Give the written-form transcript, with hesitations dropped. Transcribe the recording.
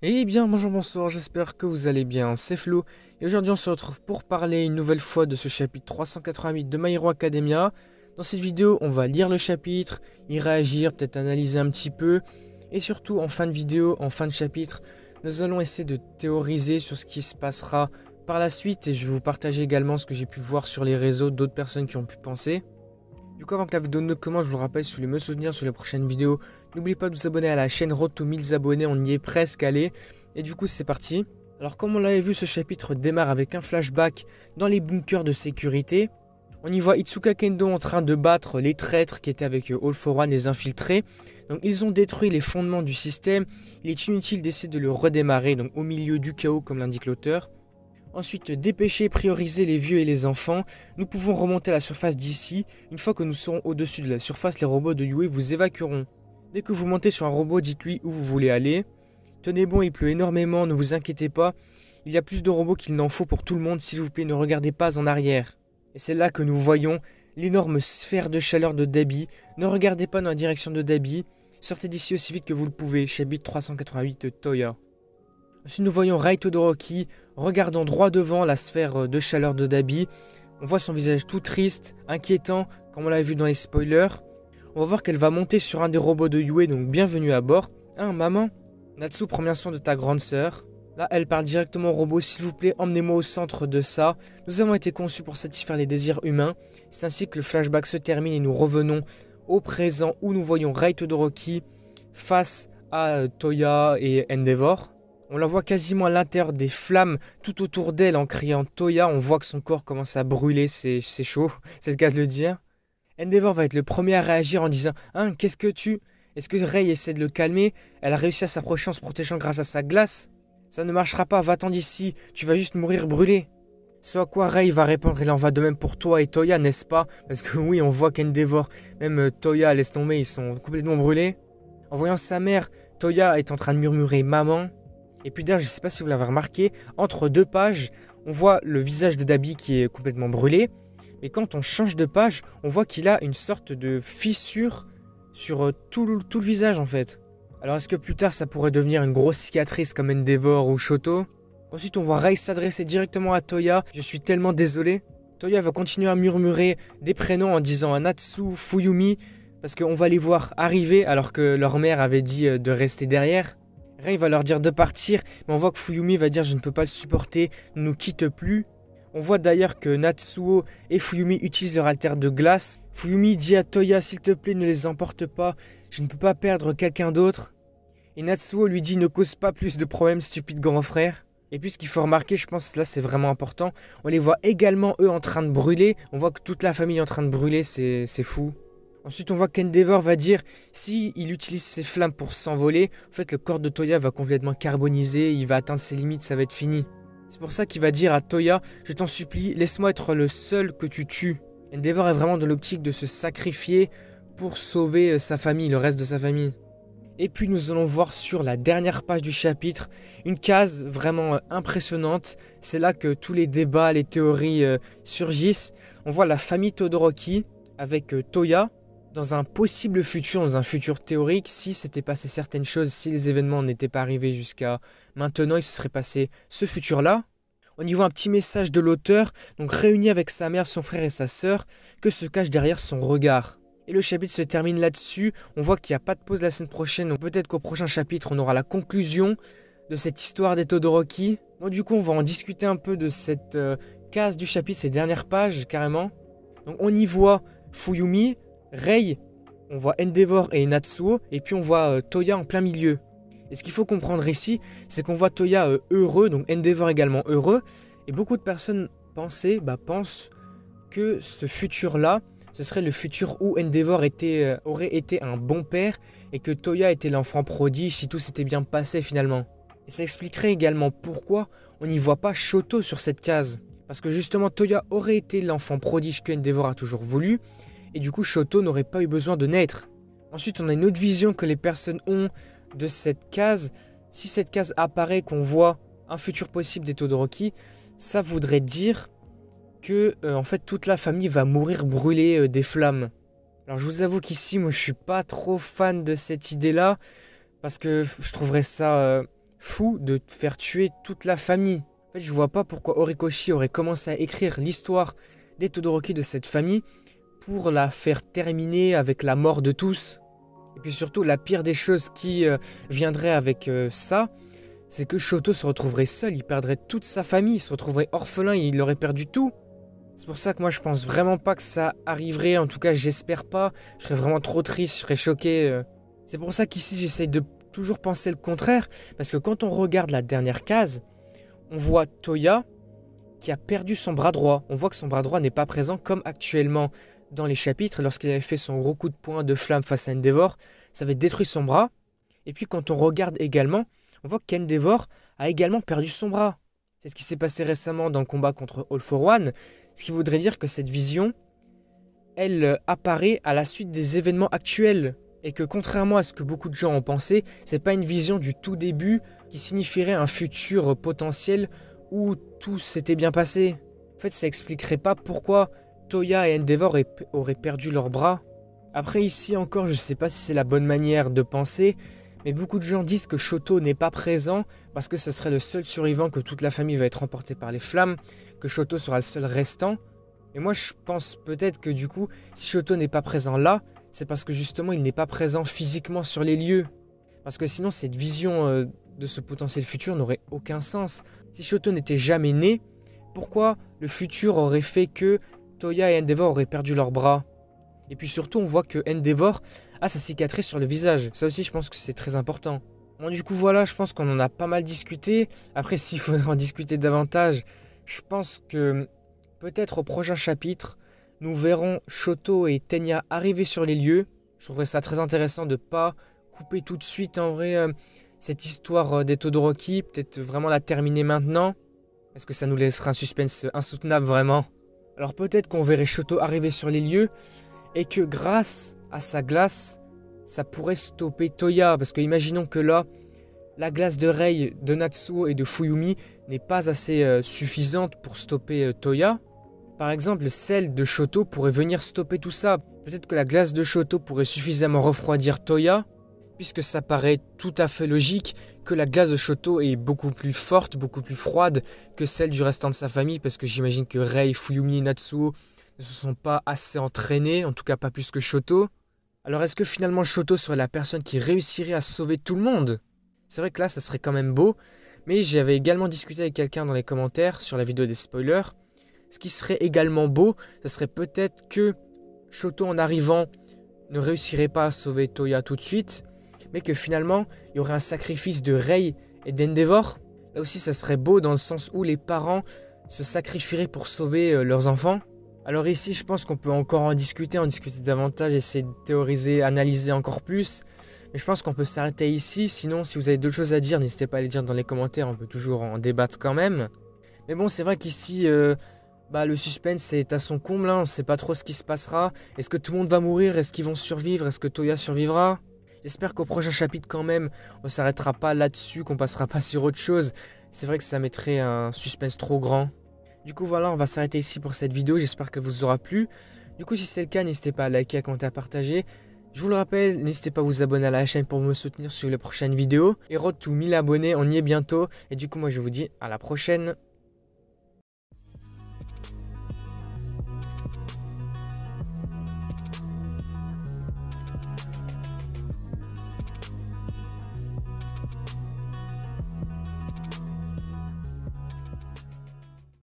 Eh bien, bonjour, bonsoir, j'espère que vous allez bien, c'est Flo, et aujourd'hui on se retrouve pour parler une nouvelle fois de ce chapitre 388 de My Hero Academia. Dans cette vidéo, on va lire le chapitre, y réagir, peut-être analyser un petit peu, et surtout en fin de vidéo, en fin de chapitre, nous allons essayer de théoriser sur ce qui se passera par la suite, et je vais vous partager également ce que j'ai pu voir sur les réseaux d'autres personnes qui ont pu penser. Du coup, avant que la vidéo ne commence, je vous rappelle, si vous voulez me soutenir sur les prochaines vidéos, n'oubliez pas de vous abonner à la chaîne Road to 1000 abonnés, on y est presque allé. Et du coup, c'est parti. Alors, comme on l'avait vu, ce chapitre démarre avec un flashback dans les bunkers de sécurité. On y voit Itsuka Kendo en train de battre les traîtres qui étaient avec All for One, les infiltrés. Donc, ils ont détruit les fondements du système. Il est inutile d'essayer de le redémarrer, donc au milieu du chaos, comme l'indique l'auteur. Ensuite, dépêcher, prioriser les vieux et les enfants. Nous pouvons remonter à la surface d'ici. Une fois que nous serons au-dessus de la surface, les robots de Yue vous évacueront. Dès que vous montez sur un robot, dites-lui où vous voulez aller. Tenez bon, il pleut énormément, ne vous inquiétez pas. Il y a plus de robots qu'il n'en faut pour tout le monde, s'il vous plaît, ne regardez pas en arrière. Et c'est là que nous voyons l'énorme sphère de chaleur de Dabi. Ne regardez pas dans la direction de Dabi. Sortez d'ici aussi vite que vous le pouvez. Chapitre 388 Toya. Ensuite, nous voyons Rei Todoroki regardant droit devant la sphère de chaleur de Dabi. On voit son visage tout triste, inquiétant, comme on l'avait vu dans les spoilers. On va voir qu'elle va monter sur un des robots de Yue, donc bienvenue à bord. Hein, maman? Natsu, prends bien soin de ta grande sœur. Là, elle parle directement au robot. S'il vous plaît, emmenez-moi au centre de ça. Nous avons été conçus pour satisfaire les désirs humains. C'est ainsi que le flashback se termine et nous revenons au présent où nous voyons Rei Todoroki face à Toya et Endeavor. On la voit quasiment à l'intérieur des flammes tout autour d'elle en criant Toya. On voit que son corps commence à brûler, c'est chaud, c'est le cas de le dire. Endeavor va être le premier à réagir en disant « Hein, qu'est-ce que tu... » Est-ce que Rei essaie de le calmer? Elle a réussi à s'approcher en se protégeant grâce à sa glace. Ça ne marchera pas, va-t'en d'ici, tu vas juste mourir brûlé. Ce à quoi Rei va répondre, il en va de même pour toi et Toya, n'est-ce pas? Parce que oui, on voit qu'Endeavor, même Toya, laisse tomber, ils sont complètement brûlés. En voyant sa mère, Toya est en train de murmurer « Maman ». Et puis d'ailleurs, je ne sais pas si vous l'avez remarqué, entre deux pages, on voit le visage de Dabi qui est complètement brûlé. Mais quand on change de page, on voit qu'il a une sorte de fissure sur tout le visage en fait. Alors est-ce que plus tard ça pourrait devenir une grosse cicatrice comme Endeavor ou Shoto? Ensuite on voit Rei s'adresser directement à Toya. Je suis tellement désolé. Toya va continuer à murmurer des prénoms en disant Natsu, Fuyumi. Parce qu'on va les voir arriver alors que leur mère avait dit de rester derrière. Rei va leur dire de partir, mais on voit que Fuyumi va dire je ne peux pas le supporter, ne nous quitte plus. On voit d'ailleurs que Natsuo et Fuyumi utilisent leur alter de glace. Fuyumi dit à Toya s'il te plaît ne les emporte pas, je ne peux pas perdre quelqu'un d'autre. Et Natsuo lui dit ne cause pas plus de problèmes stupide grand frère. Et puis ce qu'il faut remarquer, je pense là c'est vraiment important, on les voit également eux en train de brûler. On voit que toute la famille est en train de brûler, c'est fou. Ensuite, on voit qu'Endeavor va dire si il utilise ses flammes pour s'envoler, en fait, le corps de Toya va complètement carboniser, il va atteindre ses limites, ça va être fini. C'est pour ça qu'il va dire à Toya je t'en supplie, laisse-moi être le seul que tu tues. Endeavor est vraiment dans l'optique de se sacrifier pour sauver sa famille, le reste de sa famille. Et puis, nous allons voir sur la dernière page du chapitre une case vraiment impressionnante. C'est là que tous les débats, les théories surgissent. On voit la famille Todoroki avec Toya. Dans un possible futur, dans un futur théorique, si s'était passé certaines choses, si les événements n'étaient pas arrivés jusqu'à maintenant, il se serait passé ce futur-là. On y voit un petit message de l'auteur, donc réuni avec sa mère, son frère et sa sœur, que se cache derrière son regard. Et le chapitre se termine là-dessus, on voit qu'il n'y a pas de pause la semaine prochaine, donc peut-être qu'au prochain chapitre, on aura la conclusion de cette histoire des Todoroki. Bon, du coup, on va en discuter un peu de cette case du chapitre, ces dernières pages, carrément. Donc on y voit Fuyumi, Rei, on voit Endeavor et Natsuo, et puis on voit Toya en plein milieu. Et ce qu'il faut comprendre ici, c'est qu'on voit Toya heureux, donc Endeavor également heureux, et beaucoup de personnes pensent que ce futur-là, ce serait le futur où Endeavor aurait été un bon père, et que Toya était l'enfant prodige si tout s'était bien passé finalement. Et ça expliquerait également pourquoi on n'y voit pas Shoto sur cette case. Parce que justement Toya aurait été l'enfant prodige que Endeavor a toujours voulu, et du coup Shoto n'aurait pas eu besoin de naître. Ensuite on a une autre vision que les personnes ont de cette case. Si cette case apparaît, qu'on voit un futur possible des Todoroki, ça voudrait dire que en fait toute la famille va mourir brûlée des flammes. Alors je vous avoue qu'ici moi je suis pas trop fan de cette idée là, parce que je trouverais ça fou de faire tuer toute la famille. En fait, je vois pas pourquoi Horikoshi aurait commencé à écrire l'histoire des Todoroki de cette famille pour la faire terminer avec la mort de tous. Et puis surtout, la pire des choses qui viendrait avec ça, c'est que Shoto se retrouverait seul, il perdrait toute sa famille, il se retrouverait orphelin, il aurait perdu tout. C'est pour ça que moi je pense vraiment pas que ça arriverait, en tout cas j'espère pas, je serais vraiment trop triste, je serais choqué. C'est pour ça qu'ici j'essaye de toujours penser le contraire, parce que quand on regarde la dernière case, on voit Toya qui a perdu son bras droit. On voit que son bras droit n'est pas présent comme actuellement dans les chapitres, lorsqu'il avait fait son gros coup de poing de flamme face à Endeavor, ça avait détruit son bras. Et puis quand on regarde également, on voit qu'Endeavor a également perdu son bras. C'est ce qui s'est passé récemment dans le combat contre All for One, ce qui voudrait dire que cette vision, elle apparaît à la suite des événements actuels. Et que contrairement à ce que beaucoup de gens ont pensé, c'est pas une vision du tout début qui signifierait un futur potentiel où tout s'était bien passé. En fait, ça expliquerait pas pourquoi Toya et Endeavor auraient perdu leurs bras. Après ici encore, je sais pas si c'est la bonne manière de penser, mais beaucoup de gens disent que Shoto n'est pas présent parce que ce serait le seul survivant, que toute la famille va être emportée par les flammes, que Shoto sera le seul restant. Et moi je pense peut-être que du coup, si Shoto n'est pas présent là, c'est parce que justement il n'est pas présent physiquement sur les lieux. Parce que sinon cette vision de ce potentiel futur n'aurait aucun sens. Si Shoto n'était jamais né, pourquoi le futur aurait fait que Toya et Endeavor auraient perdu leurs bras? Et puis surtout on voit que Endeavor a sa cicatrice sur le visage. Ça aussi je pense que c'est très important. Bon du coup voilà, je pense qu'on en a pas mal discuté. Après s'il faudrait en discuter davantage, je pense que peut-être au prochain chapitre, nous verrons Shoto et Tenya arriver sur les lieux. Je trouverais ça très intéressant de ne pas couper tout de suite en vrai cette histoire des Todoroki. Peut-être vraiment la terminer maintenant. Parce que ça nous laissera un suspense insoutenable vraiment. Alors peut-être qu'on verrait Shoto arriver sur les lieux et que grâce à sa glace, ça pourrait stopper Toya. Parce que imaginons que là, la glace de Rei, de Natsuo et de Fuyumi n'est pas assez suffisante pour stopper Toya. Par exemple, celle de Shoto pourrait venir stopper tout ça. Peut-être que la glace de Shoto pourrait suffisamment refroidir Toya, puisque ça paraît tout à fait logique que la glace de Shoto est beaucoup plus forte, beaucoup plus froide que celle du restant de sa famille, parce que j'imagine que Rei, Fuyumi et Natsuo ne se sont pas assez entraînés, en tout cas pas plus que Shoto. Alors est-ce que finalement Shoto serait la personne qui réussirait à sauver tout le monde? C'est vrai que là, ça serait quand même beau, mais j'avais également discuté avec quelqu'un dans les commentaires sur la vidéo des spoilers. Ce qui serait également beau, ce serait peut-être que Shoto en arrivant ne réussirait pas à sauver Toya tout de suite, mais que finalement il y aurait un sacrifice de Rei et d'Endeavor. Là aussi ça serait beau dans le sens où les parents se sacrifieraient pour sauver leurs enfants. Alors ici je pense qu'on peut encore en discuter davantage, essayer de théoriser, analyser encore plus. Mais je pense qu'on peut s'arrêter ici, sinon si vous avez d'autres choses à dire, n'hésitez pas à les dire dans les commentaires, on peut toujours en débattre quand même. Mais bon c'est vrai qu'ici... le suspense est à son comble, hein. On ne sait pas trop ce qui se passera. Est-ce que tout le monde va mourir? Est-ce qu'ils vont survivre? Est-ce que Toya survivra? J'espère qu'au prochain chapitre quand même, on ne s'arrêtera pas là-dessus, qu'on passera pas sur autre chose. C'est vrai que ça mettrait un suspense trop grand. Du coup voilà, on va s'arrêter ici pour cette vidéo, j'espère qu'elle vous aura plu. Du coup si c'est le cas, n'hésitez pas à liker, à commenter, à partager. Je vous le rappelle, n'hésitez pas à vous abonner à la chaîne pour me soutenir sur les prochaines vidéos. Et road to 1000 abonnés, on y est bientôt. Et du coup moi je vous dis à la prochaine.